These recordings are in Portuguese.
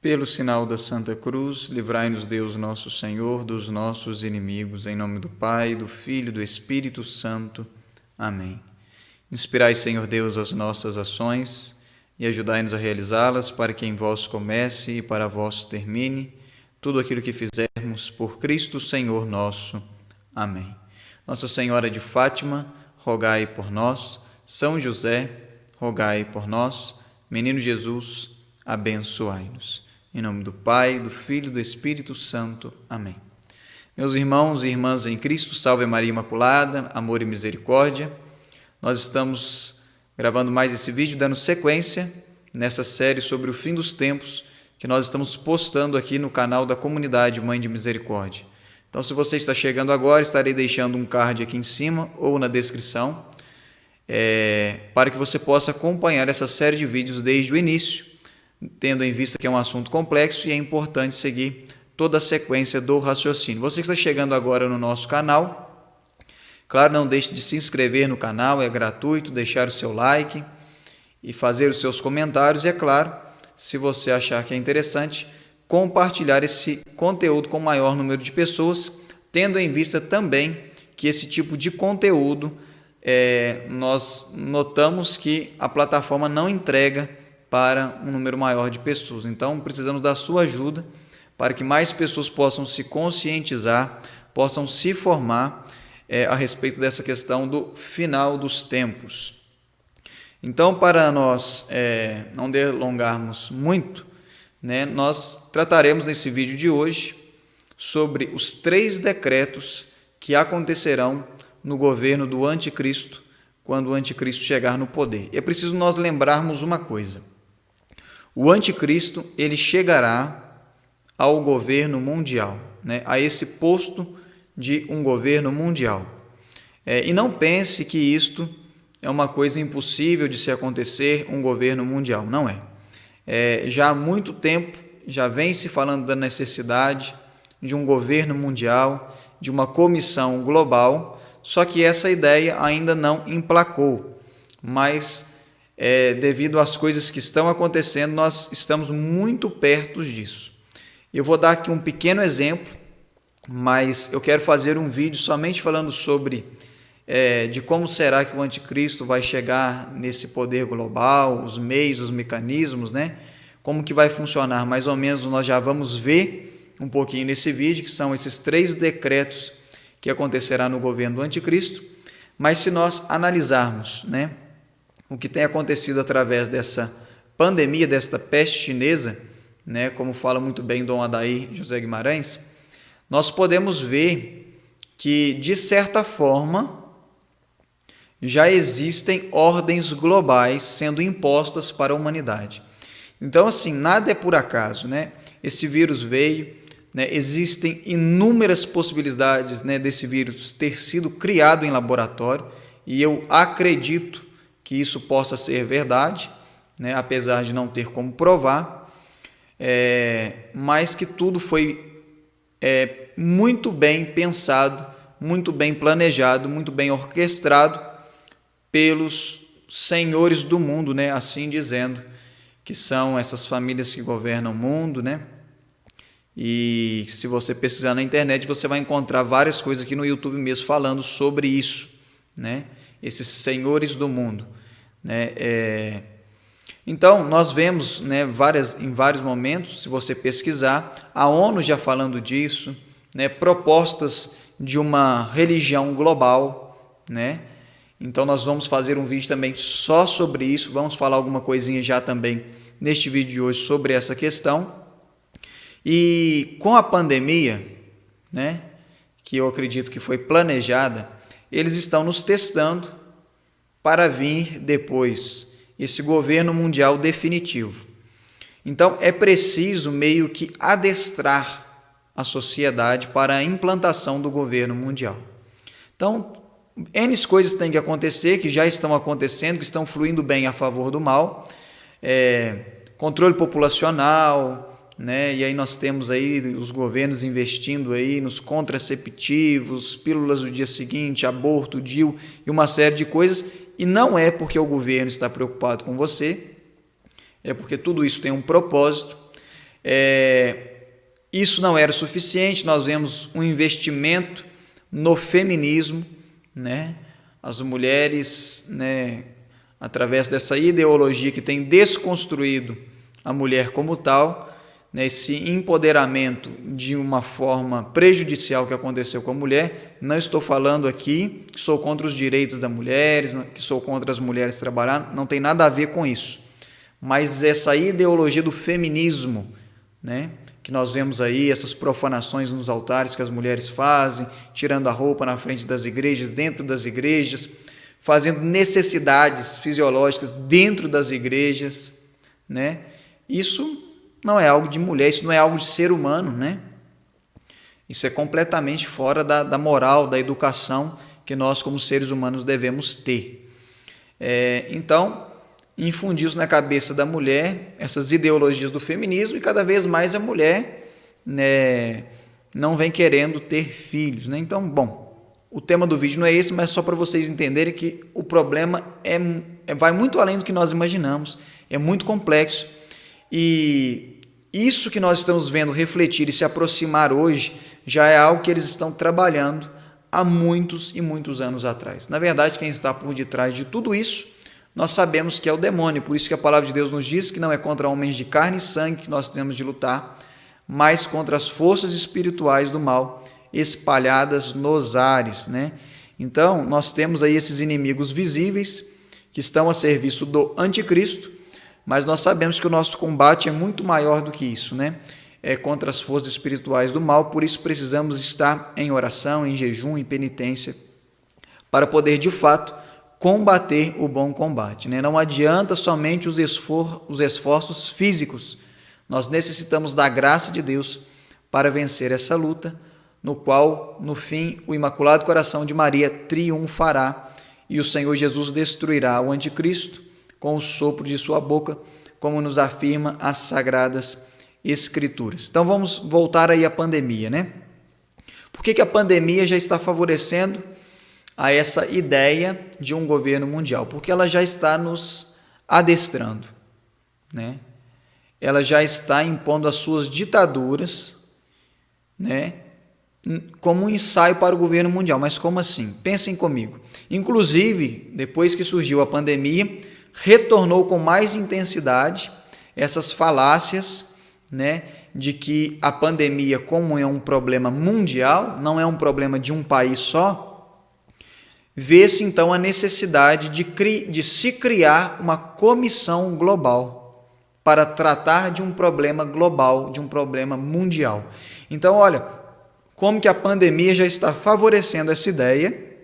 Pelo sinal da Santa Cruz, livrai-nos Deus nosso Senhor dos nossos inimigos, em nome do Pai, do Filho e do Espírito Santo. Amém. Inspirai, Senhor Deus, as nossas ações e ajudai-nos a realizá-las, para que em vós comece e para vós termine tudo aquilo que fizermos por Cristo Senhor nosso. Amém. Nossa Senhora de Fátima, rogai por nós. São José, rogai por nós. Menino Jesus, abençoai-nos. Em nome do Pai, do Filho e do Espírito Santo. Amém. Meus irmãos e irmãs em Cristo, salve Maria Imaculada, amor e misericórdia. Nós estamos gravando mais esse vídeo, dando sequência nessa série sobre o fim dos tempos, que nós estamos postando aqui no canal da comunidade Mãe de Misericórdia. Então, se você está chegando agora, estarei deixando um card aqui em cima ou na descrição, para que você possa acompanhar essa série de vídeos desde o início, tendo em vista que é um assunto complexo e é importante seguir toda a sequência do raciocínio. Você que está chegando agora no nosso canal, claro, não deixe de se inscrever no canal, é gratuito, deixar o seu like e fazer os seus comentários. E é claro, se você achar que é interessante, compartilhar esse conteúdo com o maior número de pessoas, tendo em vista também que esse tipo de conteúdo, nós notamos que a plataforma não entrega para um número maior de pessoas. Então, precisamos da sua ajuda para que mais pessoas possam se conscientizar, possam se formar a respeito dessa questão do final dos tempos. Então, para nós não delongarmos muito, nós trataremos nesse vídeo de hoje sobre os 3 decretos que acontecerão no governo do anticristo, quando o anticristo chegar no poder. É preciso nós lembrarmos uma coisa. O anticristo, ele chegará ao governo mundial, a esse posto de um governo mundial. E não pense que isto é uma coisa impossível de se acontecer, um governo mundial. Não é. Já há muito tempo, já vem se falando da necessidade de um governo mundial, de uma comissão global, só que essa ideia ainda não emplacou, mas devido às coisas que estão acontecendo, nós estamos muito perto disso. Eu vou dar aqui um pequeno exemplo, mas eu quero fazer um vídeo somente falando sobre de como será que o anticristo vai chegar nesse poder global, os meios, os mecanismos, como que vai funcionar, mais ou menos nós já vamos ver um pouquinho nesse vídeo, que são esses 3 decretos que acontecerá no governo do anticristo. Mas se nós analisarmos, o que tem acontecido através dessa pandemia, desta peste chinesa, como fala muito bem Dom Adair José Guimarães, nós podemos ver que, de certa forma, já existem ordens globais sendo impostas para a humanidade. Então, assim, nada é por acaso, Esse vírus veio, existem inúmeras possibilidades, desse vírus ter sido criado em laboratório, e eu acredito que isso possa ser verdade, apesar de não ter como provar, mas que tudo foi muito bem pensado, muito bem planejado, muito bem orquestrado pelos senhores do mundo, assim dizendo, que são essas famílias que governam o mundo, E se você pesquisar na internet, você vai encontrar várias coisas aqui no YouTube mesmo falando sobre isso, Esses senhores do mundo, Então, nós vemos, em vários momentos, se você pesquisar, a ONU já falando disso, propostas de uma religião global, Então, nós vamos fazer um vídeo também só sobre isso, vamos falar alguma coisinha já também neste vídeo de hoje sobre essa questão. E com a pandemia, que eu acredito que foi planejada, eles estão nos testando para vir depois esse governo mundial definitivo. Então, é preciso meio que adestrar a sociedade para a implantação do governo mundial. Então, N coisas têm que acontecer, que já estão acontecendo, que estão fluindo bem a favor do mal, controle populacional, E aí nós temos aí os governos investindo aí nos contraceptivos, pílulas do dia seguinte, aborto, DIU e uma série de coisas. E não é porque o governo está preocupado com você, é porque tudo isso tem um propósito. Isso não era suficiente, nós vemos um investimento no feminismo, né? As mulheres, né, através dessa ideologia que tem desconstruído a mulher como tal, né, esse empoderamento de uma forma prejudicial que aconteceu com a mulher. Não estou falando aqui que sou contra os direitos das mulheres, que sou contra as mulheres trabalhar, não tem nada a ver com isso. Mas essa ideologia do feminismo, né, que nós vemos aí, essas profanações nos altares que as mulheres fazem, tirando a roupa na frente das igrejas, dentro das igrejas, fazendo necessidades fisiológicas dentro das igrejas, né? Isso não é algo de mulher, isso não é algo de ser humano, né? Isso é completamente fora da moral, da educação que nós, como seres humanos, devemos ter. Então, infundir isso na cabeça da mulher, essas ideologias do feminismo, e cada vez mais a mulher, né, não vem querendo ter filhos, né? Então, bom, o tema do vídeo não é esse, mas só para vocês entenderem que o problema vai muito além do que nós imaginamos, é muito complexo, e isso que nós estamos vendo refletir e se aproximar hoje já é algo que eles estão trabalhando há muitos e muitos anos atrás. Na verdade, quem está por detrás de tudo isso, nós sabemos que é o demônio. Por isso que a palavra de Deus nos diz que não é contra homens de carne e sangue que nós temos de lutar, mas contra as forças espirituais do mal espalhadas nos ares, né? Então, nós temos aí esses inimigos visíveis que estão a serviço do anticristo, mas nós sabemos que o nosso combate é muito maior do que isso, né? É contra as forças espirituais do mal, por isso precisamos estar em oração, em jejum, em penitência, para poder, de fato, combater o bom combate, né? Não adianta somente os esforços físicos, nós necessitamos da graça de Deus para vencer essa luta, no qual, no fim, o Imaculado Coração de Maria triunfará e o Senhor Jesus destruirá o anticristo com o sopro de sua boca, como nos afirma as Sagradas Escrituras. Então vamos voltar aí à pandemia, né? Por que a pandemia já está favorecendo a essa ideia de um governo mundial? Porque ela já está nos adestrando, né? Ela já está impondo as suas ditaduras, né, como um ensaio para o governo mundial. Mas como assim? Pensem comigo. Inclusive, depois que surgiu a pandemia, retornou com mais intensidade essas falácias, né, de que a pandemia, como é um problema mundial, não é um problema de um país só, vê-se então a necessidade de se criar uma comissão global para tratar de um problema global, de um problema mundial. Então, olha, como que a pandemia já está favorecendo essa ideia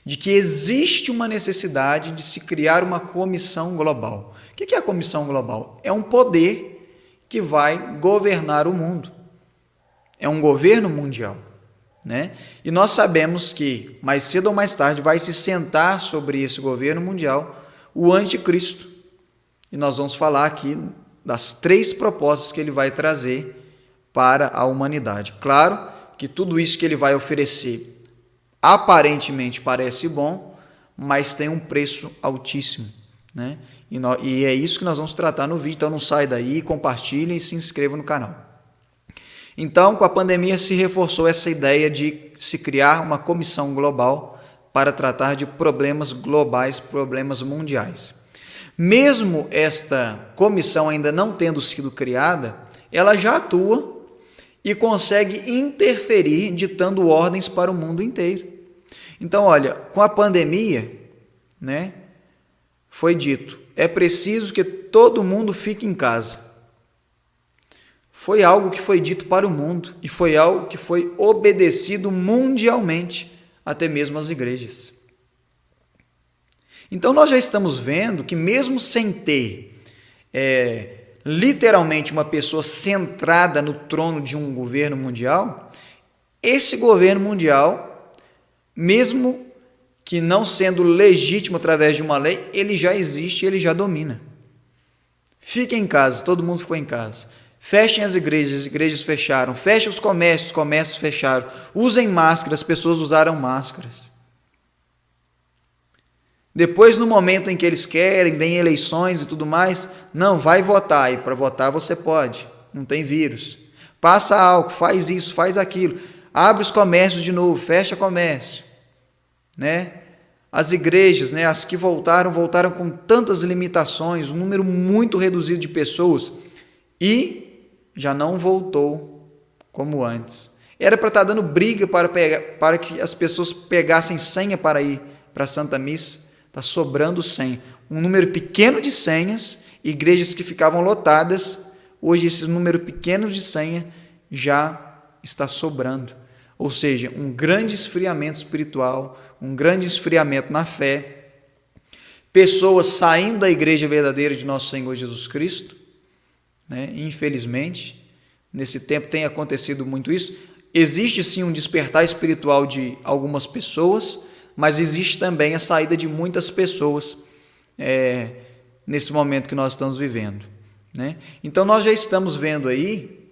de que existe uma necessidade de se criar uma comissão global. O que é a comissão global? É um poder que vai governar o mundo. É um governo mundial, né? E nós sabemos que, mais cedo ou mais tarde, vai se sentar sobre esse governo mundial o anticristo. E nós vamos falar aqui das 3 propostas que ele vai trazer para a humanidade. Claro que tudo isso que ele vai oferecer aparentemente parece bom, mas tem um preço altíssimo, né? E é isso que nós vamos tratar no vídeo, então não sai daí, compartilhem e se inscrevam no canal. Então, com a pandemia se reforçou essa ideia de se criar uma comissão global para tratar de problemas globais, problemas mundiais. Mesmo esta comissão ainda não tendo sido criada, ela já atua e consegue interferir ditando ordens para o mundo inteiro. Então, olha, com a pandemia, né, foi dito, é preciso que todo mundo fique em casa. Foi algo que foi dito para o mundo e foi algo que foi obedecido mundialmente, até mesmo as igrejas. Então, nós já estamos vendo que mesmo sem ter literalmente uma pessoa centrada no trono de um governo mundial, esse governo mundial, mesmo que não sendo legítimo através de uma lei, ele já existe, ele já domina. Fiquem em casa, todo mundo ficou em casa. Fechem as igrejas fecharam. Fechem os comércios fecharam. Usem máscaras, as pessoas usaram máscaras. Depois, no momento em que eles querem, vem eleições e tudo mais, não, vai votar, e para votar você pode. não tem vírus. Passa álcool, faz isso, faz aquilo. Abre os comércios de novo, fecha comércio. Né? As igrejas, né, as que voltaram com tantas limitações, um número muito reduzido de pessoas, e já não voltou como antes. Era para estar dando briga para que as pessoas pegassem senha para ir para a Santa Missa. Está sobrando senha. Um número pequeno de senhas, igrejas que ficavam lotadas, hoje esse número pequeno de senha já está sobrando. Ou seja, um grande esfriamento espiritual, um grande esfriamento na fé, pessoas saindo da igreja verdadeira de nosso Senhor Jesus Cristo, né? Infelizmente, nesse tempo tem acontecido muito isso. Existe sim um despertar espiritual de algumas pessoas, mas existe também a saída de muitas pessoas nesse momento que nós estamos vivendo, né? Então nós já estamos vendo aí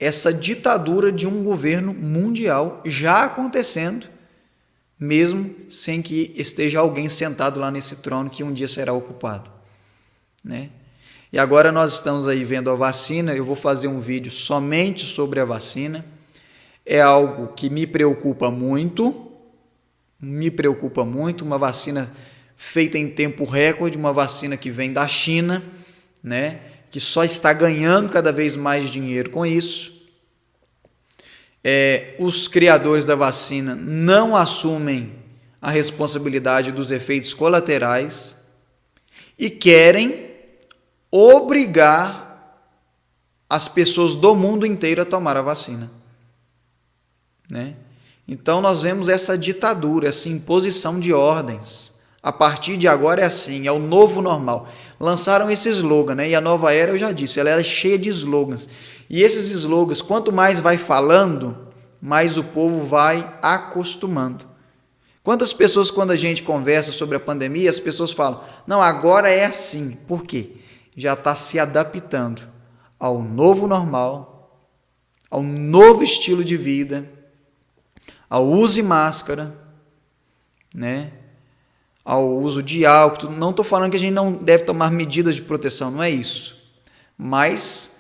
essa ditadura de um governo mundial já acontecendo, mesmo sem que esteja alguém sentado lá nesse trono que um dia será ocupado, né? E agora nós estamos aí vendo a vacina. Eu vou fazer um vídeo somente sobre a vacina. É algo que me preocupa muito, uma vacina feita em tempo recorde, uma vacina que vem da China, né, que só está ganhando cada vez mais dinheiro com isso. Os criadores da vacina não assumem a responsabilidade dos efeitos colaterais e querem obrigar as pessoas do mundo inteiro a tomar a vacina, né? Então nós vemos essa ditadura, essa imposição de ordens. A partir de agora é assim, é o novo normal. Lançaram esse slogan, né? E a nova era, eu já disse, ela é cheia de slogans. E esses slogans, quanto mais vai falando, mais o povo vai acostumando. Quantas pessoas, quando a gente conversa sobre a pandemia, as pessoas falam, não, agora é assim. Por quê? Já está se adaptando ao novo normal, ao novo estilo de vida, ao uso de máscara, né? Ao uso de álcool. Não estou falando que a gente não deve tomar medidas de proteção, não é isso. Mas,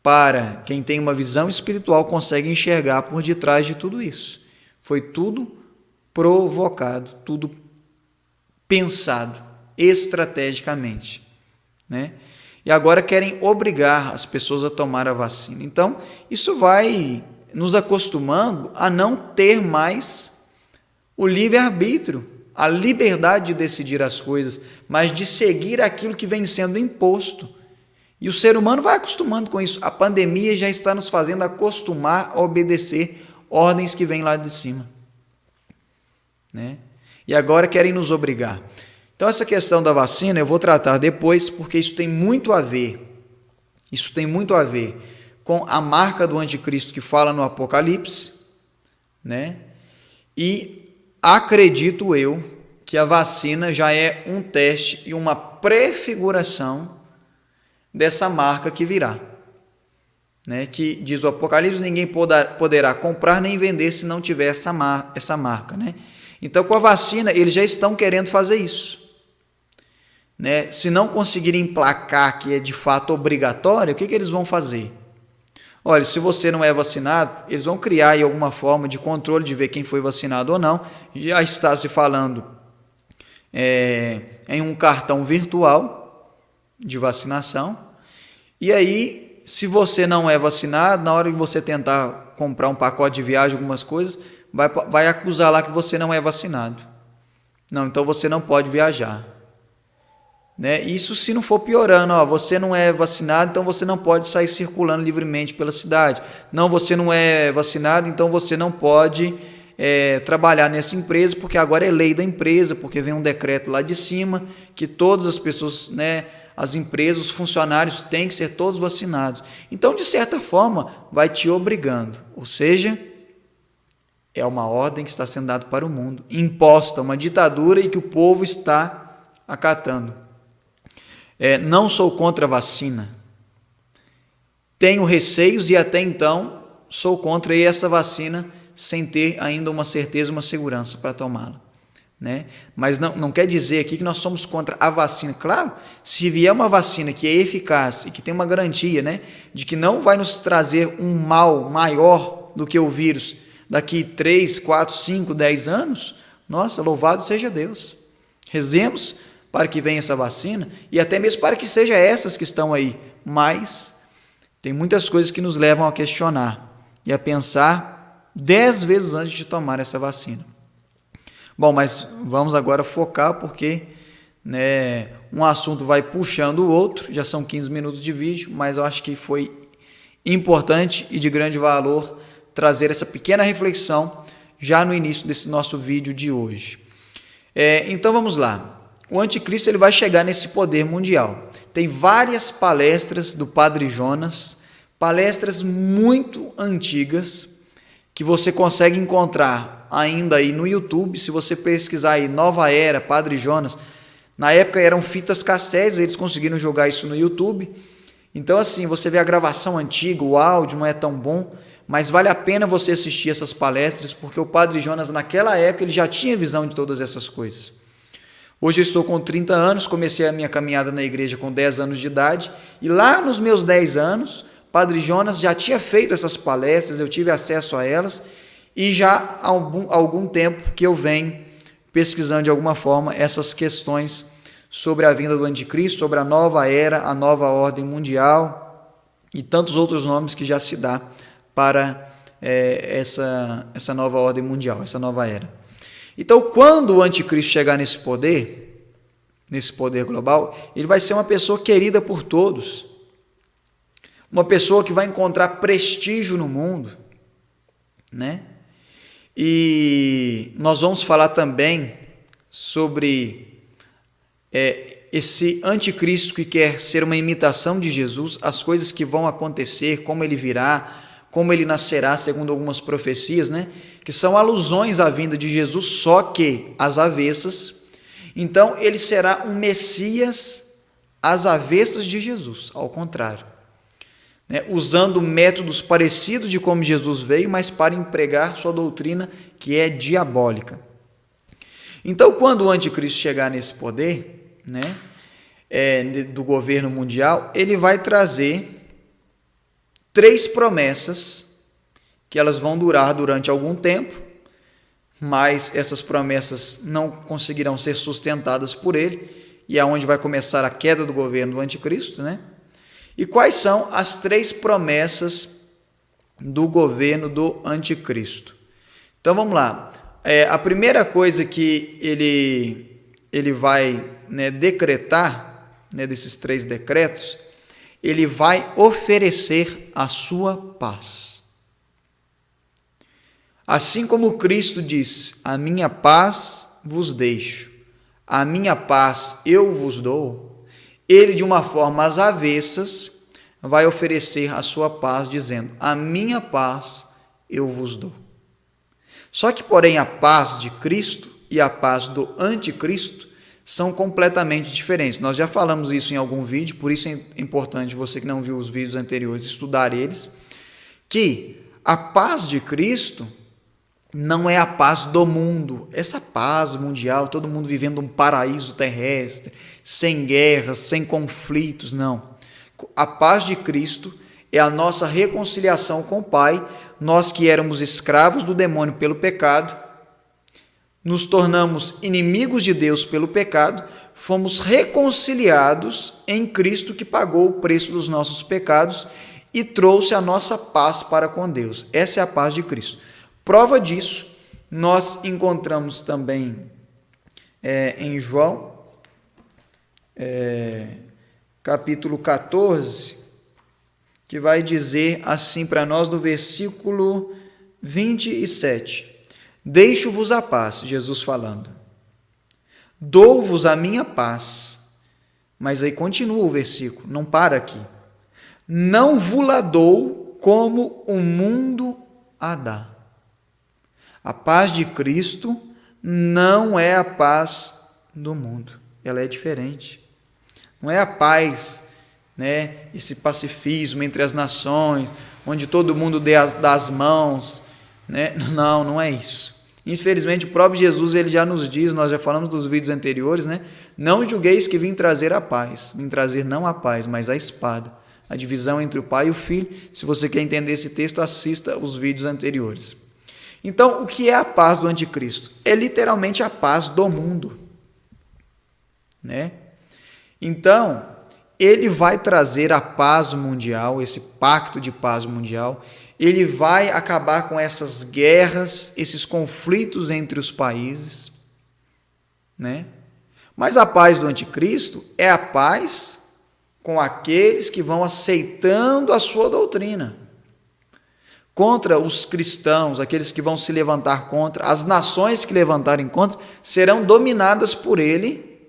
para quem tem uma visão espiritual, consegue enxergar por detrás de tudo isso. Foi tudo provocado, tudo pensado estrategicamente, né? E agora querem obrigar as pessoas a tomar a vacina. Então, isso vai nos acostumando a não ter mais o livre-arbítrio, a liberdade de decidir as coisas, mas de seguir aquilo que vem sendo imposto. E o ser humano vai acostumando com isso. A pandemia já está nos fazendo acostumar a obedecer ordens que vêm lá de cima, né? E agora querem nos obrigar. Então, essa questão da vacina eu vou tratar depois, porque isso tem muito a ver com a marca do anticristo que fala no Apocalipse, né? E acredito eu que a vacina já é um teste e uma prefiguração dessa marca que virá, né? Que diz o Apocalipse, ninguém poderá comprar nem vender se não tiver essa marca, né? Então, com a vacina, eles já estão querendo fazer isso, né? Se não conseguirem emplacar que é de fato obrigatório, o que eles vão fazer? Olha, se você não é vacinado, eles vão criar aí alguma forma de controle de ver quem foi vacinado ou não. Já está se falando em um cartão virtual de vacinação. E aí, se você não é vacinado, na hora de você tentar comprar um pacote de viagem, algumas coisas, vai acusar lá que você não é vacinado. Não, então você não pode viajar, né? Isso se não for piorando, você não é vacinado, então você não pode sair circulando livremente pela cidade. Não, você não é vacinado, então você não pode trabalhar nessa empresa, porque agora é lei da empresa, porque vem um decreto lá de cima, que todas as pessoas, né, as empresas, os funcionários têm que ser todos vacinados. Então, de certa forma, vai te obrigando, ou seja, é uma ordem que está sendo dada para o mundo, imposta, uma ditadura e que o povo está acatando. Não sou contra a vacina, tenho receios e até então sou contra essa vacina sem ter ainda uma certeza, uma segurança para tomá-la, né? Mas não quer dizer aqui que nós somos contra a vacina. Claro, se vier uma vacina que é eficaz e que tem uma garantia, né, de que não vai nos trazer um mal maior do que o vírus daqui 3, 4, 5, 10 anos, nossa, louvado seja Deus. Rezemos para que venha essa vacina e até mesmo para que sejam essas que estão aí. Mas tem muitas coisas que nos levam a questionar e a pensar 10 vezes antes de tomar essa vacina. Bom, mas vamos agora focar porque, né, um assunto vai puxando o outro, já são 15 minutos de vídeo, mas eu acho que foi importante e de grande valor trazer essa pequena reflexão já no início desse nosso vídeo de hoje. Então vamos lá. O anticristo ele vai chegar nesse poder mundial. Tem várias palestras do Padre Jonas, palestras muito antigas, que você consegue encontrar ainda aí no YouTube. Se você pesquisar aí Nova Era, Padre Jonas, na época eram fitas cassetes, eles conseguiram jogar isso no YouTube. Então assim, você vê a gravação antiga, o áudio não é tão bom, mas vale a pena você assistir essas palestras, porque o Padre Jonas naquela época ele já tinha visão de todas essas coisas. Hoje eu estou com 30 anos, comecei a minha caminhada na igreja com 10 anos de idade, e lá nos meus 10 anos, Padre Jonas já tinha feito essas palestras, eu tive acesso a elas, e já há algum tempo que eu venho pesquisando de alguma forma essas questões sobre a vinda do anticristo, sobre a nova era, a nova ordem mundial, e tantos outros nomes que já se dá para essa nova ordem mundial, essa nova era. Então, quando o anticristo chegar nesse poder global, ele vai ser uma pessoa querida por todos, uma pessoa que vai encontrar prestígio no mundo, né? E nós vamos falar também sobre esse anticristo que quer ser uma imitação de Jesus, as coisas que vão acontecer, como ele virá, como ele nascerá, segundo algumas profecias, né? Que são alusões à vinda de Jesus, só que às avessas. Então, ele será um Messias às avessas de Jesus, ao contrário, né? Usando métodos parecidos de como Jesus veio, mas para empregar sua doutrina, que é diabólica. Então, quando o anticristo chegar nesse poder, né, do governo mundial, ele vai trazer 3 promessas, que elas vão durar durante algum tempo, mas essas promessas não conseguirão ser sustentadas por ele, e é onde vai começar a queda do governo do anticristo, né? E quais são as 3 promessas do governo do anticristo? Então vamos lá. A primeira coisa que ele vai, né, decretar, né, desses 3 decretos, ele vai oferecer a sua paz. Assim como Cristo diz, a minha paz vos deixo, a minha paz eu vos dou, ele de uma forma às avessas vai oferecer a sua paz dizendo, a minha paz eu vos dou. Só que, porém, a paz de Cristo e a paz do anticristo são completamente diferentes. Nós já falamos isso em algum vídeo, por isso é importante você que não viu os vídeos anteriores estudar eles, que a paz de Cristo não é a paz do mundo, essa paz mundial, todo mundo vivendo um paraíso terrestre, sem guerras, sem conflitos, não. A paz de Cristo é a nossa reconciliação com o Pai, nós que éramos escravos do demônio pelo pecado, nos tornamos inimigos de Deus pelo pecado, fomos reconciliados em Cristo que pagou o preço dos nossos pecados e trouxe a nossa paz para com Deus. Essa é a paz de Cristo. Prova disso, nós encontramos também em João, capítulo 14, que vai dizer assim para nós no versículo 27. Deixo-vos a paz, Jesus falando. Dou-vos a minha paz. Mas aí continua o versículo, não para aqui. Não vos-la dou como o mundo a dá. A paz de Cristo não é a paz do mundo. Ela é diferente. Não é a paz, né, esse pacifismo entre as nações, onde todo mundo dá as mãos, né? Não é isso. Infelizmente, o próprio Jesus ele já nos diz, nós já falamos dos vídeos anteriores, né? Não julgueis que vim trazer a paz, vim trazer não a paz, mas a espada, a divisão entre o pai e o filho. Se você quer entender esse texto, assista os vídeos anteriores. Então, o que é a paz do anticristo? É literalmente a paz do mundo, né? Então, ele vai trazer a paz mundial, esse pacto de paz mundial. Ele vai acabar com essas guerras, esses conflitos entre os países, né? Mas a paz do anticristo é a paz com aqueles que vão aceitando a sua doutrina. Contra os cristãos, aqueles que vão se levantar contra, as nações que levantarem contra, serão dominadas por ele,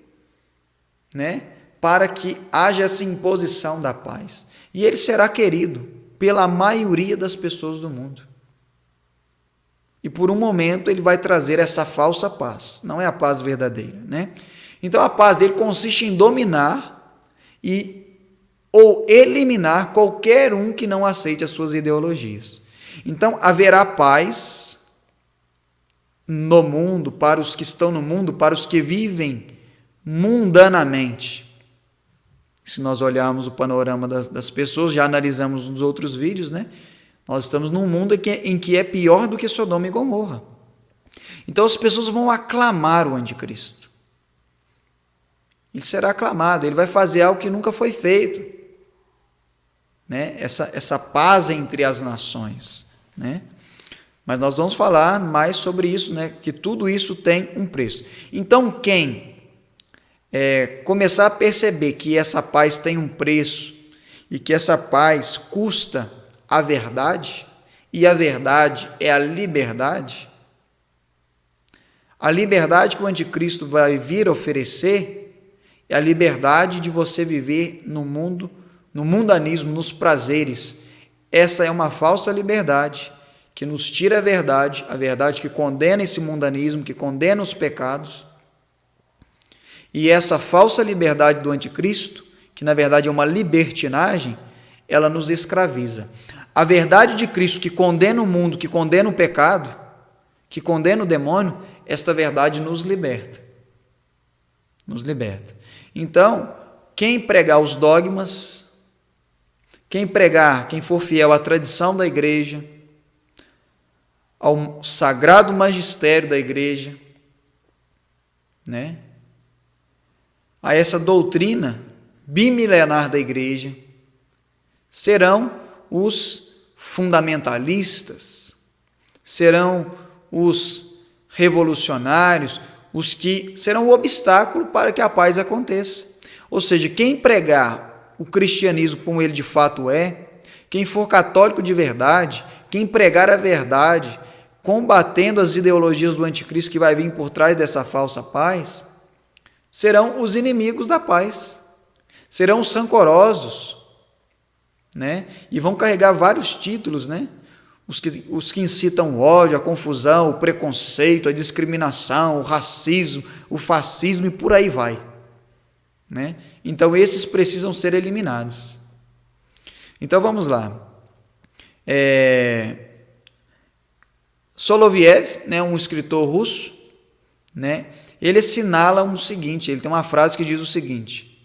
né? Para que haja essa imposição da paz. E ele será querido pela maioria das pessoas do mundo. E por um momento ele vai trazer essa falsa paz, não é a paz verdadeira, né? Então a paz dele consiste em dominar ou eliminar qualquer um que não aceite as suas ideologias. Então haverá paz no mundo, para os que estão no mundo, para os que vivem mundanamente. Se nós olharmos o panorama das pessoas, já analisamos nos outros vídeos, né? Nós estamos num mundo em que é pior do que Sodoma e Gomorra. Então as pessoas vão aclamar o anticristo. Ele será aclamado, ele vai fazer algo que nunca foi feito, né? Essa paz entre as nações, né? Mas nós vamos falar mais sobre isso, né? Que tudo isso tem um preço. Então quem começar a perceber que essa paz tem um preço e que essa paz custa a verdade, e a verdade é a liberdade que o anticristo vai vir oferecer é a liberdade de você viver no mundo, no mundanismo, nos prazeres. Essa é uma falsa liberdade que nos tira a verdade que condena esse mundanismo, que condena os pecados. E essa falsa liberdade do anticristo, que na verdade é uma libertinagem, ela nos escraviza. A verdade de Cristo que condena o mundo, que condena o pecado, que condena o demônio, esta verdade nos liberta. Nos liberta. Então, quem pregar os dogmas, quem for fiel à tradição da igreja, ao sagrado magistério da igreja, né? A essa doutrina bimilenar da igreja, serão os fundamentalistas, serão os revolucionários, os que serão o obstáculo para que a paz aconteça. Ou seja, quem pregar o cristianismo como ele de fato é, quem for católico de verdade, quem pregar a verdade, combatendo as ideologias do anticristo que vai vir por trás dessa falsa paz, serão os inimigos da paz, serão os rancorosos, né? E vão carregar vários títulos, né? Os que incitam o ódio, a confusão, o preconceito, a discriminação, o racismo, o fascismo e por aí vai, né? Então esses precisam ser eliminados. Então vamos lá. Soloviev, né, um escritor russo, né? Ele assinala o seguinte, ele tem uma frase que diz o seguinte: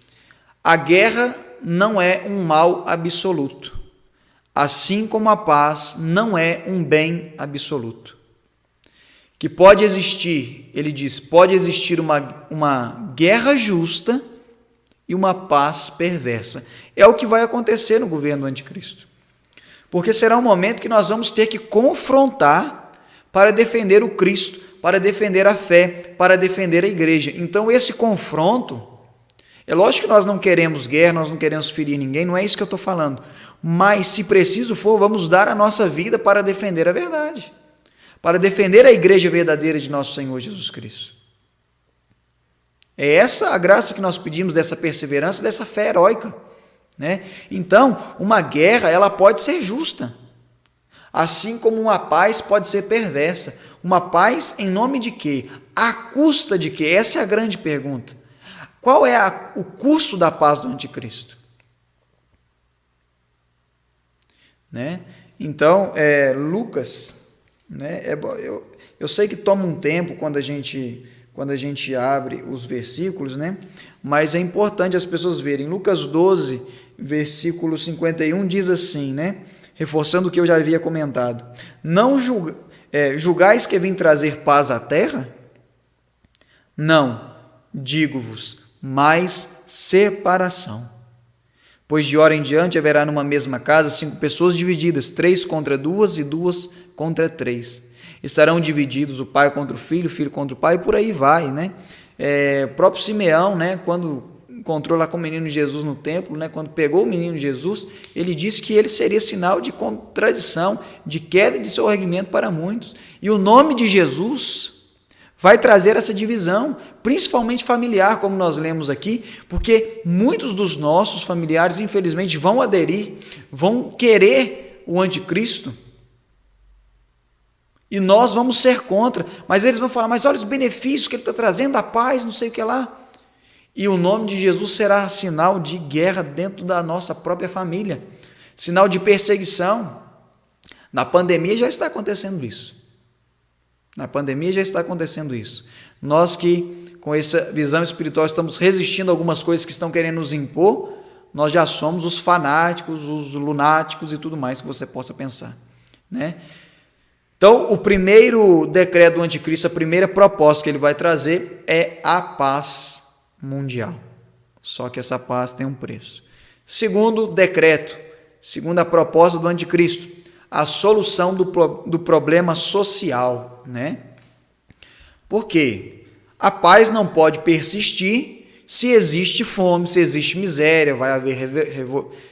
a guerra não é um mal absoluto, assim como a paz não é um bem absoluto. Que pode existir, ele diz, pode existir uma guerra justa e uma paz perversa. É o que vai acontecer no governo do anticristo. Porque será um momento que nós vamos ter que confrontar para defender o Cristo, para defender a fé, para defender a igreja. Então esse confronto, é lógico que nós não queremos guerra, nós não queremos ferir ninguém, não é isso que eu estou falando, mas se preciso for, vamos dar a nossa vida para defender a verdade, para defender a igreja verdadeira de nosso Senhor Jesus Cristo. É essa a graça que nós pedimos, dessa perseverança, dessa fé heróica, né? Então, uma guerra, ela pode ser justa, assim como uma paz pode ser perversa. Uma paz em nome de quê? À custa de quê? Essa é a grande pergunta. Qual é o custo da paz do anticristo? Né? Então, Lucas, né? Eu sei que toma um tempo quando a gente abre os versículos, né? Mas é importante as pessoas verem. Lucas 12, versículo 51 diz assim, né? Reforçando o que eu já havia comentado: não julgais que vim trazer paz à terra? Não, digo-vos, mas separação. Pois de hora em diante haverá numa mesma casa 5 pessoas divididas, 3 contra 2 e 2 contra 3. Estarão divididos o pai contra o filho contra o pai, e por aí vai, né? O próprio Simeão, né, quando encontrou lá com o menino Jesus no templo, né, quando pegou o menino Jesus, ele disse que ele seria sinal de contradição, de queda e de seu erguimento para muitos. E o nome de Jesus vai trazer essa divisão, principalmente familiar, como nós lemos aqui, porque muitos dos nossos familiares, infelizmente, vão aderir, vão querer o anticristo, e nós vamos ser contra, mas eles vão falar, mas olha os benefícios que ele está trazendo, a paz, não sei o que lá, e o nome de Jesus será sinal de guerra dentro da nossa própria família, sinal de perseguição. Na pandemia já está acontecendo isso. Nós que, com essa visão espiritual, estamos resistindo a algumas coisas que estão querendo nos impor, nós já somos os fanáticos, os lunáticos e tudo mais que você possa pensar, né? Então, o primeiro decreto do anticristo, a primeira proposta que ele vai trazer é a paz mundial. Só que essa paz tem um preço. Segundo decreto, segunda proposta do anticristo, a solução do problema social, né? Por quê? A paz não pode persistir se existe fome, se existe miséria, vai haver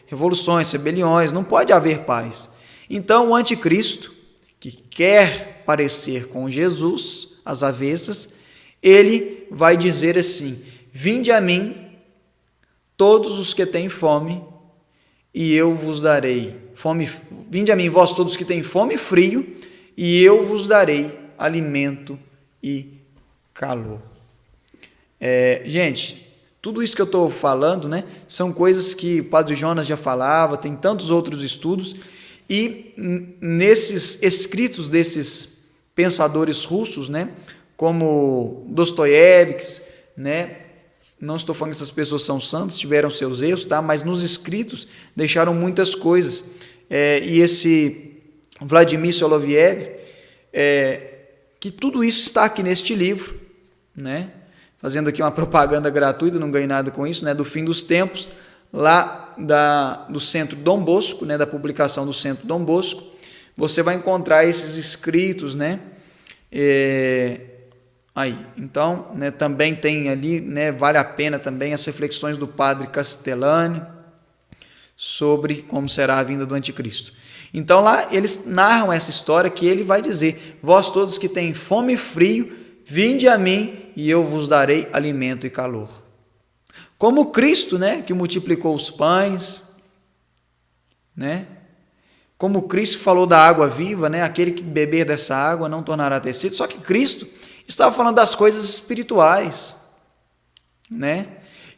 revoluções, rebeliões, não pode haver paz. Então, o anticristo, que quer parecer com Jesus, às avessas, ele vai dizer assim: vinde a mim, todos os que têm fome, e eu vos darei vinde a mim, vós todos que têm fome e frio, e eu vos darei alimento e calor. Gente, tudo isso que eu estou falando, né, são coisas que o Padre Jonas já falava, tem tantos outros estudos, e nesses escritos desses pensadores russos, né, como Dostoiévski, né, não estou falando que essas pessoas são santas, tiveram seus erros, tá? Mas nos escritos deixaram muitas coisas. E esse Vladimir Soloviev, que tudo isso está aqui neste livro, né? Fazendo aqui uma propaganda gratuita, não ganhei nada com isso, né? Do Fim dos Tempos, lá do Centro Dom Bosco, né? Da publicação do Centro Dom Bosco, você vai encontrar esses escritos, né? Aí, então, né, também tem ali, né, vale a pena também as reflexões do padre Castellani sobre como será a vinda do anticristo. Então lá eles narram essa história que ele vai dizer: vós todos que têm fome e frio, vinde a mim e eu vos darei alimento e calor. Como Cristo, né, que multiplicou os pães, né? Como Cristo que falou da água viva, né, aquele que beber dessa água não tornará a ter sede. Só que Cristo estava falando das coisas espirituais, né?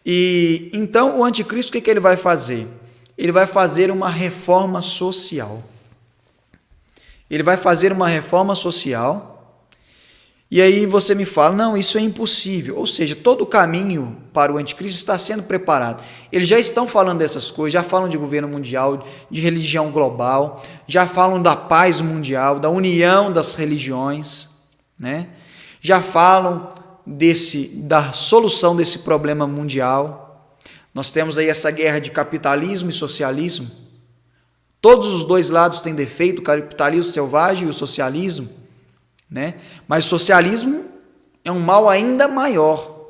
E então o anticristo, o que ele vai fazer? Ele vai fazer uma reforma social. Ele vai fazer uma reforma social. E aí você me fala, não, isso é impossível. Ou seja, todo o caminho para o anticristo está sendo preparado. Eles já estão falando dessas coisas, já falam de governo mundial, de religião global, já falam da paz mundial, da união das religiões, né? Já falam da solução desse problema mundial. Nós temos aí essa guerra de capitalismo e socialismo. Todos os dois lados têm defeito, o capitalismo selvagem e o socialismo, né? Mas o socialismo é um mal ainda maior.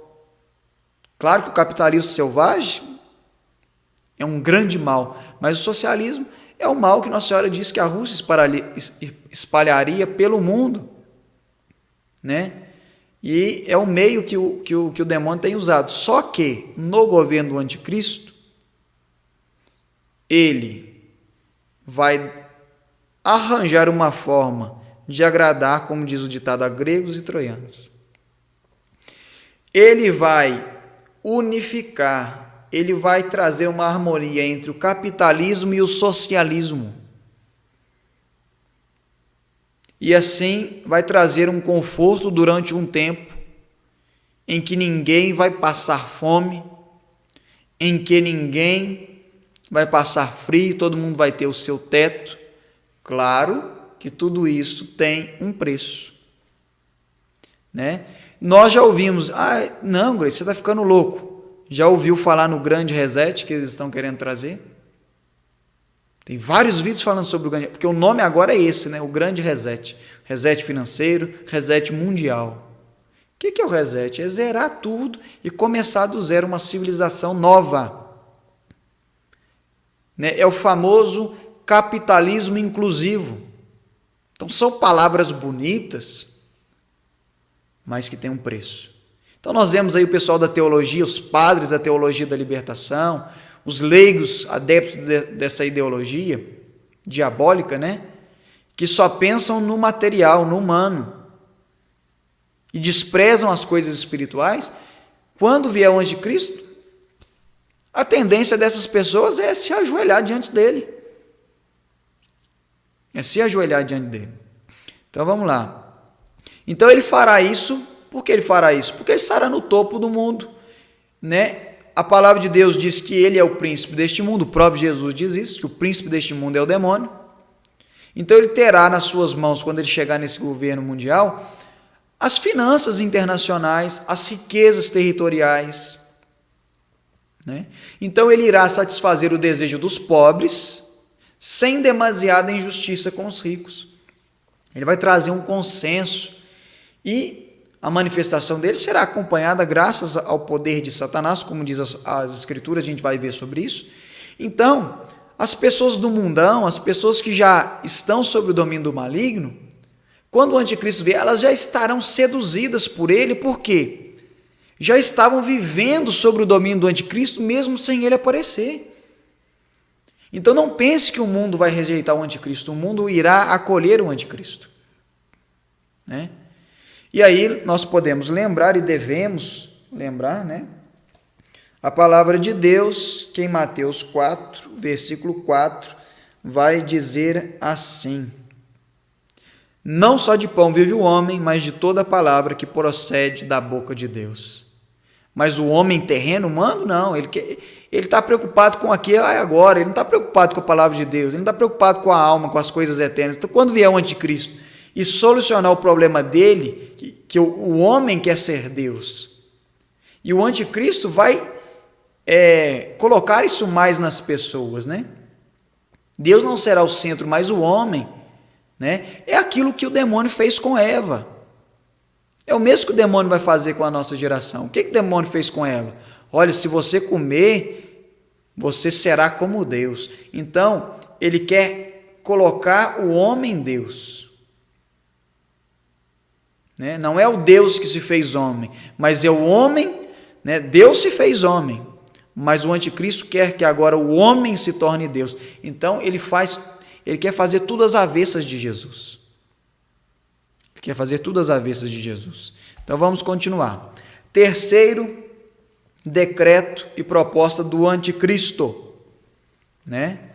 Claro que o capitalismo selvagem é um grande mal, mas o socialismo é o mal que Nossa Senhora disse que a Rússia espalharia pelo mundo, né? E é o meio que o demônio tem usado. Só que no governo do anticristo, ele vai arranjar uma forma de agradar, como diz o ditado, a gregos e troianos. Ele vai unificar, ele vai trazer uma harmonia entre o capitalismo e o socialismo. e assim vai trazer um conforto durante um tempo em que ninguém vai passar fome, em que ninguém vai passar frio, todo mundo vai ter o seu teto. Claro que tudo isso tem um preço, né? Nós já ouvimos, não, Grace, você está ficando louco. Já ouviu falar no grande reset que eles estão querendo trazer? Tem vários vídeos falando sobre o grande, porque o nome agora é esse, né? O grande reset. Reset financeiro, reset mundial. O que é o reset? É zerar tudo e começar do zero, uma civilização nova. Né? É o famoso capitalismo inclusivo. Então são palavras bonitas, mas que tem um preço. Então nós vemos aí o pessoal da teologia, os padres da teologia da libertação, os leigos adeptos dessa ideologia diabólica, né? Que só pensam no material, no humano, e desprezam as coisas espirituais. Quando vier o anticristo, a tendência dessas pessoas é se ajoelhar diante dele. É se ajoelhar diante dele. Então vamos lá. Então ele fará isso. Por que ele fará isso? Porque ele estará no topo do mundo, né? A palavra de Deus diz que ele é o príncipe deste mundo. O próprio Jesus diz isso, que o príncipe deste mundo é o demônio. Então ele terá nas suas mãos, quando ele chegar nesse governo mundial, as finanças internacionais, as riquezas territoriais, né? Então ele irá satisfazer o desejo dos pobres, sem demasiada injustiça com os ricos. Ele vai trazer um consenso e a manifestação dele será acompanhada graças ao poder de Satanás, como diz as Escrituras, a gente vai ver sobre isso. Então, as pessoas do mundão, as pessoas que já estão sob o domínio do maligno, quando o anticristo vier, elas já estarão seduzidas por ele, por quê? Já estavam vivendo sobre o domínio do anticristo, mesmo sem ele aparecer. Então não pense que o mundo vai rejeitar o anticristo, o mundo irá acolher o anticristo, né? E aí nós podemos lembrar e devemos lembrar, né? A palavra de Deus, que em Mateus 4, versículo 4, vai dizer assim: não só de pão vive o homem, mas de toda palavra que procede da boca de Deus. Mas o homem terreno, humano, não, ele está preocupado com aqui e agora, ele não está preocupado com a palavra de Deus, ele não está preocupado com a alma, com as coisas eternas. Então, quando vier o anticristo e solucionar o problema dele, que o homem quer ser Deus, e o anticristo vai colocar isso mais nas pessoas, né? Deus não será o centro, mas o homem, né? É aquilo que o demônio fez com Eva. É o mesmo que o demônio vai fazer com a nossa geração. O que o demônio fez com Eva? Olha, se você comer, você será como Deus. Então, ele quer colocar o homem em Deus. Né? Não é o Deus que se fez homem, mas é o homem, né? Deus se fez homem, mas o anticristo quer que agora o homem se torne Deus. Então, ele quer fazer tudo às avessas de Jesus. Ele quer fazer tudo às avessas de Jesus. Então, vamos continuar. Terceiro decreto e proposta do anticristo, né?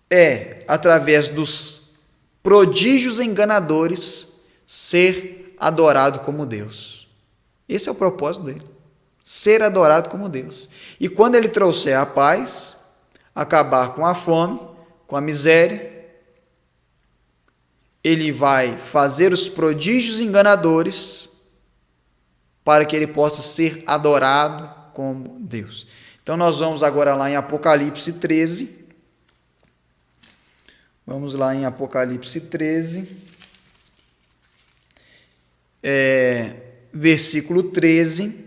É, através dos prodígios enganadores, ser adorado como Deus. Esse é o propósito dele. Ser adorado como Deus. E quando ele trouxer a paz, acabar com a fome, com a miséria, ele vai fazer os prodígios enganadores para que ele possa ser adorado como Deus. Então nós vamos agora lá em Apocalipse 13. Vamos lá em Apocalipse 13. Versículo 13.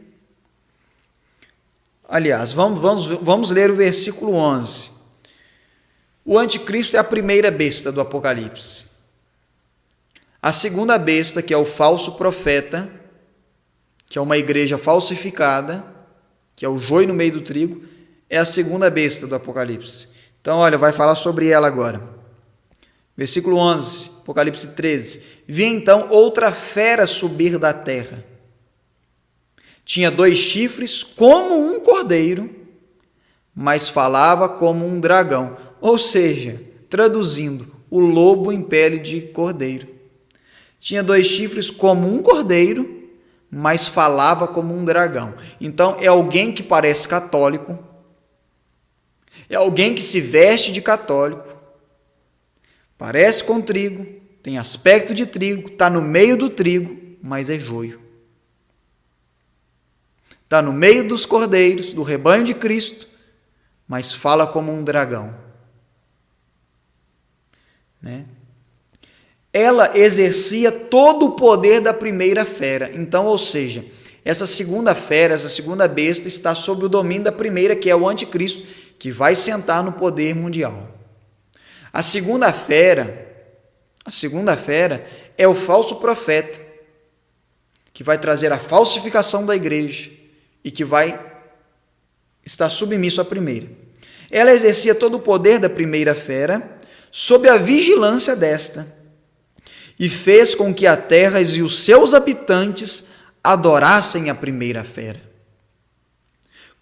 Aliás, vamos ler o versículo 11. O anticristo é a primeira besta do Apocalipse. A segunda besta, que é o falso profeta, que é uma igreja falsificada, que é o joio no meio do trigo, é a segunda besta do Apocalipse. Então, olha, vai falar sobre ela agora. Versículo 11, Apocalipse 13. Vi então outra fera subir da terra. Tinha 2 chifres como um cordeiro, mas falava como um dragão. Ou seja, traduzindo, o lobo em pele de cordeiro. tinha 2 chifres como um cordeiro, mas falava como um dragão. Então, é alguém que parece católico, é alguém que se veste de católico, parece com trigo, tem aspecto de trigo, está no meio do trigo, mas é joio. Está no meio dos cordeiros, do rebanho de Cristo, mas fala como um dragão. Né? Ela exercia todo o poder da primeira fera. Então, ou seja, essa segunda fera, essa segunda besta, está sob o domínio da primeira, que é o anticristo, que vai sentar no poder mundial. A segunda fera é o falso profeta, que vai trazer a falsificação da igreja e que vai estar submisso à primeira. Ela exercia todo o poder da primeira fera sob a vigilância desta e fez com que a terra e os seus habitantes adorassem a primeira fera,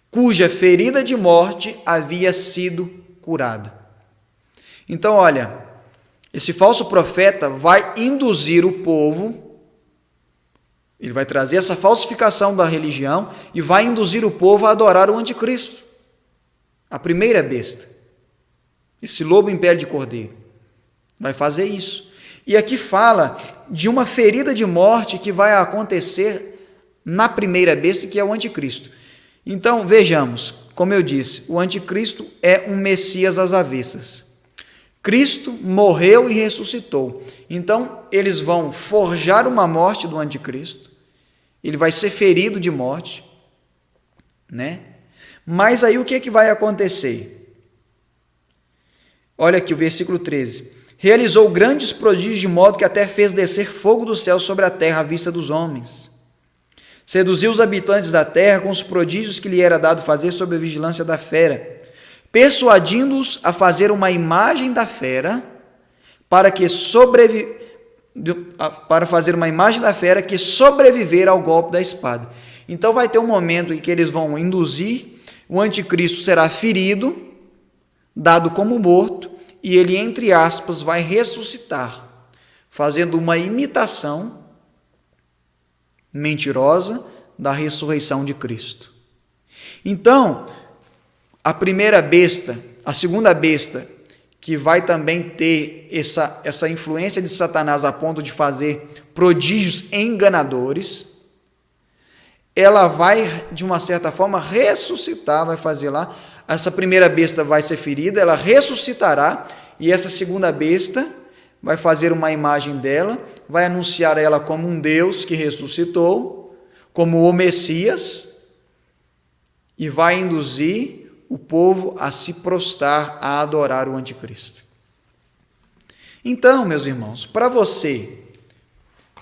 cuja ferida de morte havia sido curada. Então, olha, esse falso profeta vai induzir o povo, ele vai trazer essa falsificação da religião e vai induzir o povo a adorar o anticristo, a primeira besta, esse lobo em pele de cordeiro. Vai fazer isso. E aqui fala de uma ferida de morte que vai acontecer na primeira besta, que é o anticristo. Então, vejamos, como eu disse, o anticristo é um Messias às avessas. Cristo morreu e ressuscitou. Então, eles vão forjar uma morte do anticristo, ele vai ser ferido de morte, né? Mas aí o que é que vai acontecer? Olha aqui o versículo 13. Realizou grandes prodígios de modo que até fez descer fogo do céu sobre a terra à vista dos homens. Seduziu os habitantes da terra com os prodígios que lhe era dado fazer sob a vigilância da fera, persuadindo-os a fazer uma imagem da fera para fazer uma imagem da fera que sobreviver ao golpe da espada. Então vai ter um momento em que eles vão induzir, o anticristo será ferido, dado como morto, e ele, entre aspas, vai ressuscitar, fazendo uma imitação mentirosa da ressurreição de Cristo. Então, a primeira besta, a segunda besta, que vai também ter essa influência de Satanás a ponto de fazer prodígios enganadores, ela vai, de uma certa forma, ressuscitar, vai fazer lá, essa primeira besta vai ser ferida, ela ressuscitará, e essa segunda besta vai fazer uma imagem dela, vai anunciar ela como um Deus que ressuscitou, como o Messias, e vai induzir o povo a se prostrar, a adorar o anticristo. Então, meus irmãos, para você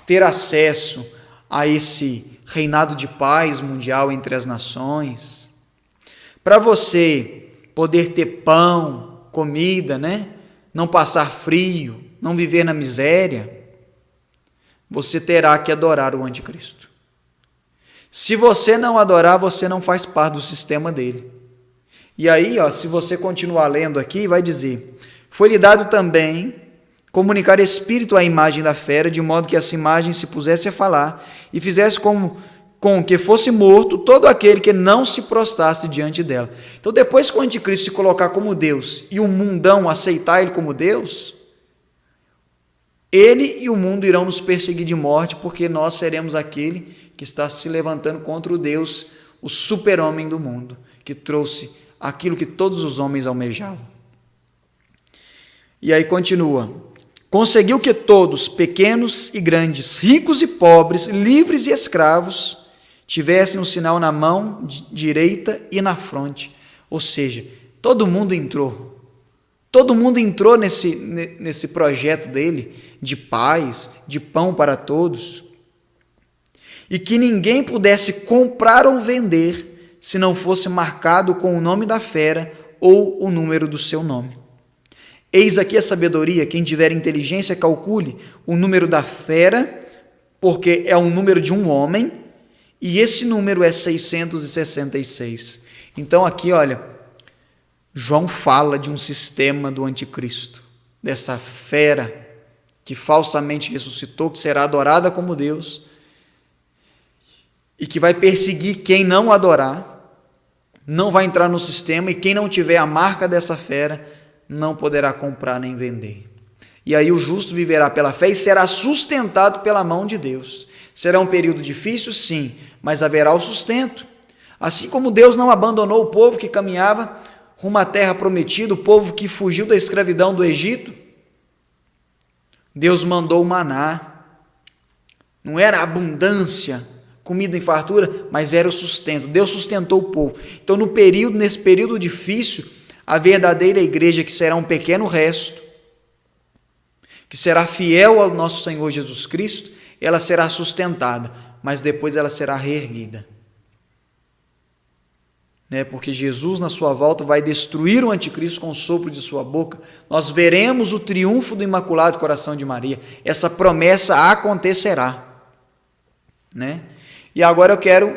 ter acesso a esse reinado de paz mundial entre as nações, para você poder ter pão, comida, né? Não passar frio, não viver na miséria, você terá que adorar o anticristo. Se você não adorar, você não faz parte do sistema dele. E aí, se você continuar lendo aqui, vai dizer: foi-lhe dado também comunicar espírito à imagem da fera, de modo que essa imagem se pusesse a falar e fizesse com que fosse morto todo aquele que não se prostrasse diante dela. Então, depois que o anticristo se colocar como Deus e o mundão aceitar ele como Deus, ele e o mundo irão nos perseguir de morte, porque nós seremos aquele que está se levantando contra o Deus, o super-homem do mundo, que trouxe aquilo que todos os homens almejavam. E aí continua: conseguiu que todos, pequenos e grandes, ricos e pobres, livres e escravos, tivessem um sinal na mão direita e na fronte. Ou seja, todo mundo entrou nesse projeto dele, de paz, de pão para todos, e que ninguém pudesse comprar ou vender se não fosse marcado com o nome da fera ou o número do seu nome. Eis aqui a sabedoria: quem tiver inteligência, calcule o número da fera, porque é o número de um homem, e esse número é 666. Então aqui, olha, João fala de um sistema do anticristo, dessa fera que falsamente ressuscitou, que será adorada como Deus, e que vai perseguir quem não adorar, não vai entrar no sistema, e quem não tiver a marca dessa fera não poderá comprar nem vender. E aí o justo viverá pela fé e será sustentado pela mão de Deus. Será um período difícil, sim, mas haverá o sustento. Assim como Deus não abandonou o povo que caminhava rumo à terra prometida, o povo que fugiu da escravidão do Egito, Deus mandou o maná. Não era abundância, comida em fartura, mas era o sustento. Deus sustentou o povo. Então, nesse período difícil, a verdadeira igreja, que será um pequeno resto, que será fiel ao nosso Senhor Jesus Cristo, ela será sustentada, mas depois ela será reerguida. Porque Jesus, na sua volta, vai destruir o anticristo com o sopro de sua boca. Nós veremos o triunfo do Imaculado Coração de Maria. Essa promessa acontecerá. E agora eu quero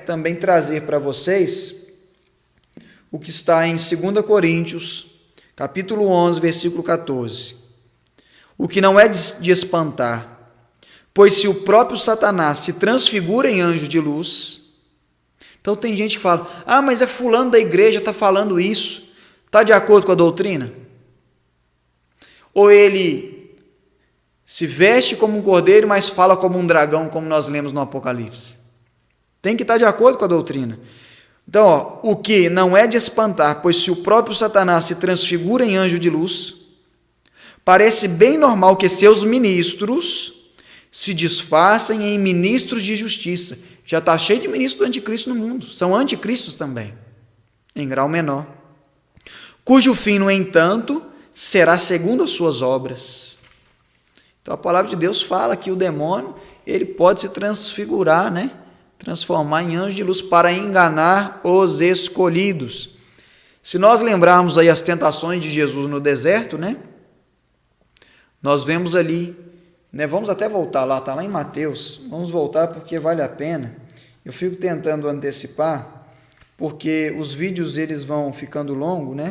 também trazer para vocês o que está em 2 Coríntios, capítulo 11, versículo 14. O que não é de espantar, pois se o próprio Satanás se transfigura em anjo de luz. Então tem gente que fala, mas é fulano da igreja está falando isso, está de acordo com a doutrina? Ou ele se veste como um cordeiro, mas fala como um dragão, como nós lemos no Apocalipse? Tem que estar de acordo com a doutrina. Então, o que não é de espantar, pois se o próprio Satanás se transfigura em anjo de luz, parece bem normal que seus ministros se disfarcem em ministros de justiça. Já está cheio de ministros do anticristo no mundo. São anticristos também, em grau menor. Cujo fim, no entanto, será segundo as suas obras. Então a palavra de Deus fala que o demônio, ele pode se transfigurar, transformar em anjo de luz para enganar os escolhidos. Se nós lembrarmos aí as tentações de Jesus no deserto, nós vemos ali, vamos até voltar lá, está lá em Mateus, vamos voltar porque vale a pena. Eu fico tentando antecipar, porque os vídeos eles vão ficando longos,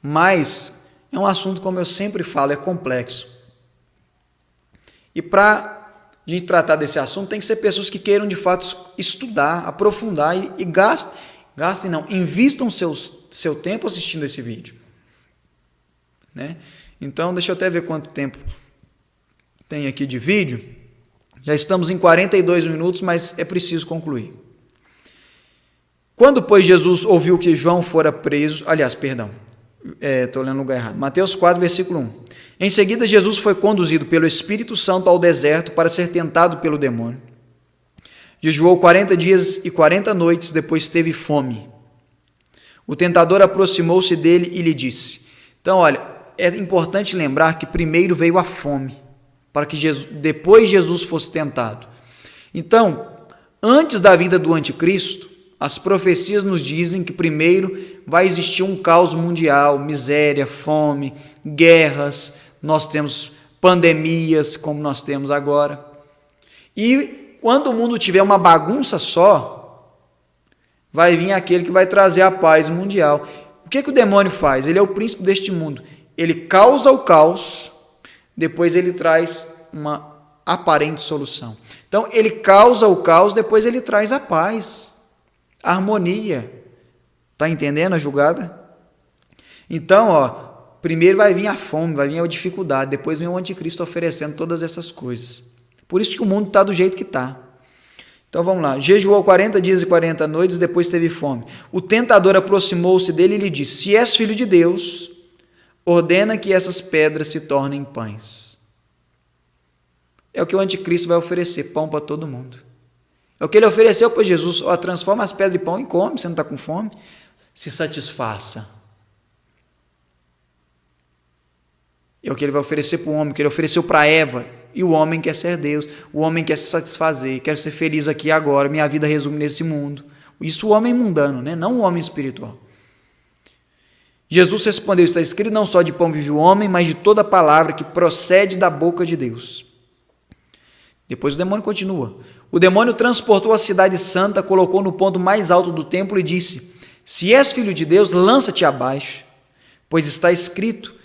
mas é um assunto, como eu sempre falo, é complexo. E para a gente tratar desse assunto, tem que ser pessoas que queiram de fato estudar, aprofundar e invistam seu tempo assistindo esse vídeo. Então, deixa eu até ver quanto tempo tem aqui de vídeo. Já estamos em 42 minutos, mas é preciso concluir. Quando, pois, Jesus ouviu que João fora preso... estou lendo no lugar errado. Mateus 4, versículo 1. Em seguida, Jesus foi conduzido pelo Espírito Santo ao deserto para ser tentado pelo demônio. Jejuou 40 dias e 40 noites, depois teve fome. O tentador aproximou-se dele e lhe disse... Então, é importante lembrar que primeiro veio a fome, para que depois Jesus fosse tentado. Então, antes da vinda do anticristo, as profecias nos dizem que primeiro vai existir um caos mundial, miséria, fome, guerras, nós temos pandemias, como nós temos agora. E quando o mundo tiver uma bagunça só, vai vir aquele que vai trazer a paz mundial. O que o demônio faz? Ele é o príncipe deste mundo. Ele causa o caos, depois ele traz uma aparente solução. Então, ele causa o caos, depois ele traz a paz, a harmonia. Está entendendo a jogada? Então, primeiro vai vir a fome, vai vir a dificuldade, depois vem o anticristo oferecendo todas essas coisas. Por isso que o mundo está do jeito que está. Então, vamos lá. Jejuou 40 dias e 40 noites, depois teve fome. O tentador aproximou-se dele e lhe disse, se és filho de Deus, ordena que essas pedras se tornem pães. É o que o anticristo vai oferecer, pão para todo mundo. É o que ele ofereceu para Jesus, transforma as pedras em pão e come, você não está com fome? Se satisfaça. É o que ele vai oferecer para o homem, que ele ofereceu para Eva, e o homem quer ser Deus, o homem quer se satisfazer, quer ser feliz aqui e agora, minha vida resume nesse mundo. Isso o homem mundano, não o homem espiritual. Jesus respondeu, está escrito, não só de pão vive o homem, mas de toda palavra que procede da boca de Deus. Depois o demônio continua. O demônio transportou a cidade santa, colocou no ponto mais alto do templo e disse, se és filho de Deus, lança-te abaixo, pois está escrito,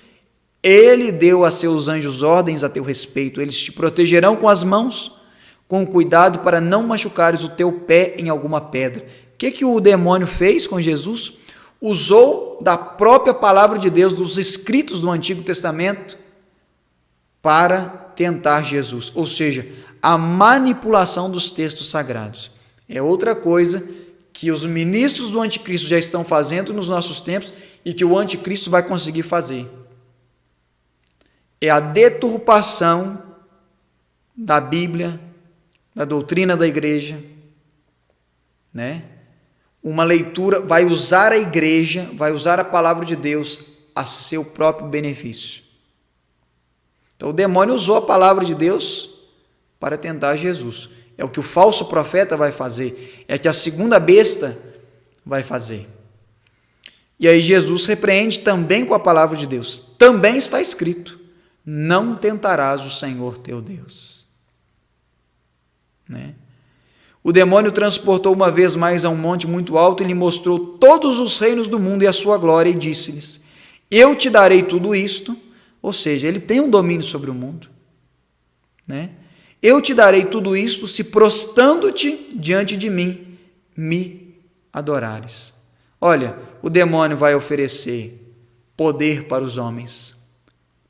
Ele deu a seus anjos ordens a teu respeito. Eles te protegerão com as mãos, com cuidado para não machucares o teu pé em alguma pedra. O que o demônio fez com Jesus? Usou da própria palavra de Deus, dos escritos do Antigo Testamento, para tentar Jesus. Ou seja, a manipulação dos textos sagrados. É outra coisa que os ministros do anticristo já estão fazendo nos nossos tempos e que o anticristo vai conseguir fazer. É a deturpação da Bíblia, da doutrina da igreja, né? Uma leitura, vai usar a igreja, vai usar a palavra de Deus a seu próprio benefício. Então o demônio usou a palavra de Deus para tentar Jesus. É o que o falso profeta vai fazer, é o que a segunda besta vai fazer. E aí Jesus repreende também com a palavra de Deus. Também está escrito: não tentarás o Senhor teu Deus. Né? O demônio transportou uma vez mais a um monte muito alto e lhe mostrou todos os reinos do mundo e a sua glória, e disse-lhes: eu te darei tudo isto. Ou seja, ele tem um domínio sobre o mundo, né? Eu te darei tudo isto se prostrando-te diante de mim me adorares. Olha, o demônio vai oferecer poder para os homens,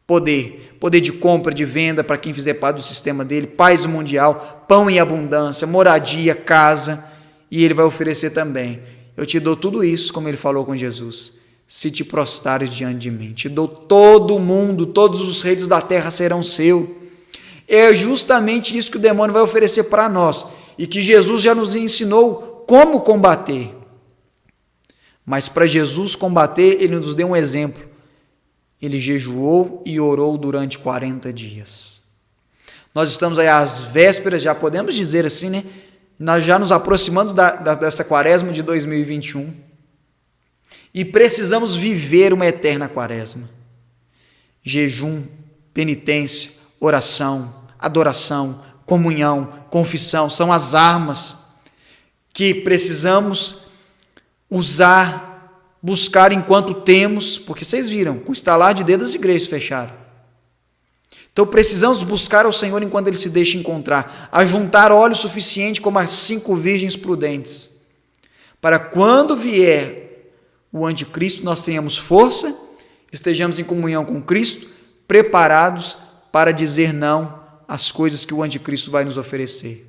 poder de compra, de venda para quem fizer parte do sistema dele, paz mundial, pão em abundância, moradia, casa, e ele vai oferecer também: eu te dou tudo isso, como ele falou com Jesus, se te prostrares diante de mim. Te dou todo o mundo, todos os reinos da terra serão seu. É justamente isso que o demônio vai oferecer para nós, e que Jesus já nos ensinou como combater. Mas para Jesus combater, ele nos deu um exemplo. Ele jejuou e orou durante 40 dias. Nós estamos aí às vésperas, já podemos dizer assim, né? Nós já nos aproximando dessa quaresma de 2021. E precisamos viver uma eterna quaresma. Jejum, penitência, oração, adoração, comunhão, confissão, são as armas que precisamos usar, buscar enquanto temos, porque vocês viram, com o estalar de dedos as igrejas fecharam. Então precisamos buscar ao Senhor enquanto Ele se deixa encontrar, ajuntar óleo suficiente como as 5 virgens prudentes, para quando vier o anticristo nós tenhamos força, estejamos em comunhão com Cristo, preparados para dizer não às coisas que o anticristo vai nos oferecer.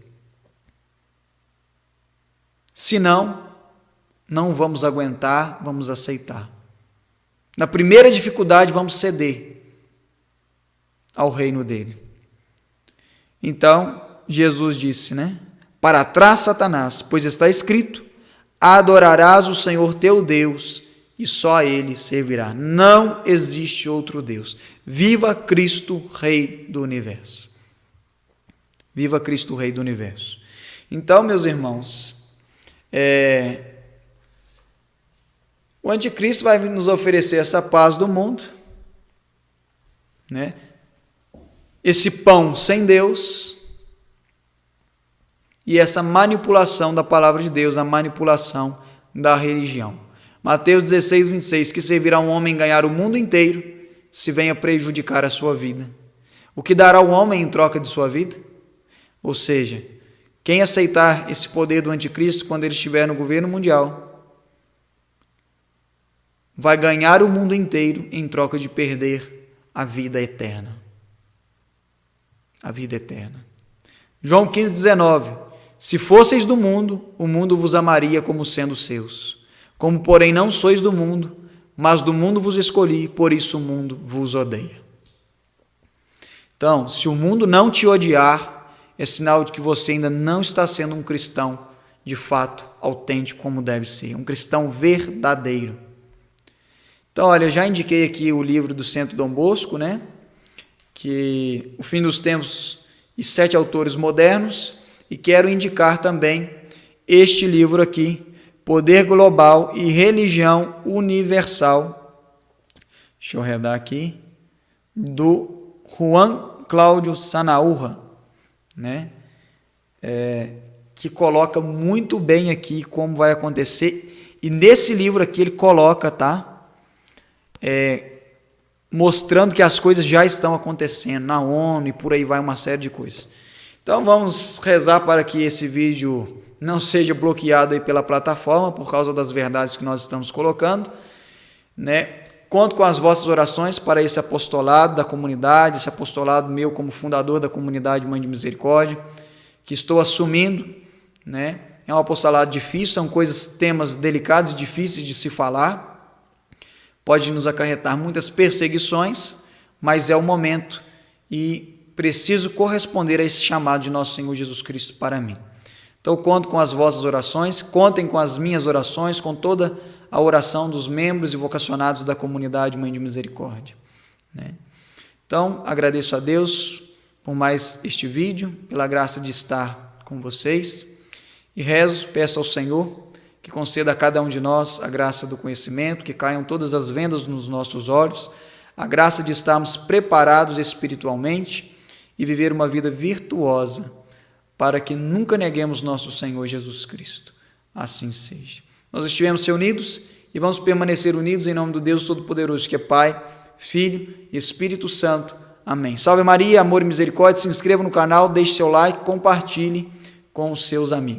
Se não, não vamos aguentar, vamos aceitar. Na primeira dificuldade, vamos ceder ao reino dele. Então, Jesus disse, né? Para trás, Satanás, pois está escrito: adorarás o Senhor teu Deus e só a Ele servirá. Não existe outro Deus. Viva Cristo, Rei do Universo. Viva Cristo, Rei do Universo. Então, meus irmãos, o anticristo vai nos oferecer essa paz do mundo, né? Esse pão sem Deus, e essa manipulação da palavra de Deus, a manipulação da religião. Mateus 16, 26, que servirá um homem ganhar o mundo inteiro, se venha prejudicar a sua vida. O que dará o homem em troca de sua vida? Ou seja, quem aceitar esse poder do anticristo quando ele estiver no governo mundial, vai ganhar o mundo inteiro em troca de perder a vida eterna. A vida eterna. João 15, 19. Se fosseis do mundo, o mundo vos amaria como sendo seus. Como, porém, não sois do mundo, mas do mundo vos escolhi, por isso o mundo vos odeia. Então, se o mundo não te odiar, é sinal de que você ainda não está sendo um cristão, de fato, autêntico como deve ser, um cristão verdadeiro. Então, olha, eu já indiquei aqui o livro do Centro Dom Bosco, né? Que O Fim dos Tempos e 7 Autores Modernos, e quero indicar também este livro aqui, Poder Global e Religião Universal. Deixa eu redar aqui. Do Juan Cláudio Sanaúja, né? Que coloca muito bem aqui como vai acontecer. E nesse livro aqui ele coloca, tá? mostrando que as coisas já estão acontecendo na ONU e por aí vai uma série de coisas. Então vamos rezar para que esse vídeo não seja bloqueado aí pela plataforma por causa das verdades que nós estamos colocando, né? Conto com as vossas orações para esse apostolado da comunidade, esse apostolado meu como fundador da comunidade Mãe de Misericórdia, que estou assumindo, né? É um apostolado difícil, são temas delicados e difíceis de se falar, pode nos acarretar muitas perseguições, mas é o momento e preciso corresponder a esse chamado de nosso Senhor Jesus Cristo para mim. Então, conto com as vossas orações, contem com as minhas orações, com toda a oração dos membros e vocacionados da comunidade Mãe de Misericórdia, né? Então, agradeço a Deus por mais este vídeo, pela graça de estar com vocês, e rezo, peço ao Senhor que conceda a cada um de nós a graça do conhecimento, que caiam todas as vendas nos nossos olhos, a graça de estarmos preparados espiritualmente e viver uma vida virtuosa, para que nunca neguemos nosso Senhor Jesus Cristo. Assim seja. Nós estivemos reunidos e vamos permanecer unidos em nome do Deus Todo-Poderoso, que é Pai, Filho e Espírito Santo. Amém. Salve Maria, amor e misericórdia. Se inscreva no canal, deixe seu like, compartilhe com os seus amigos.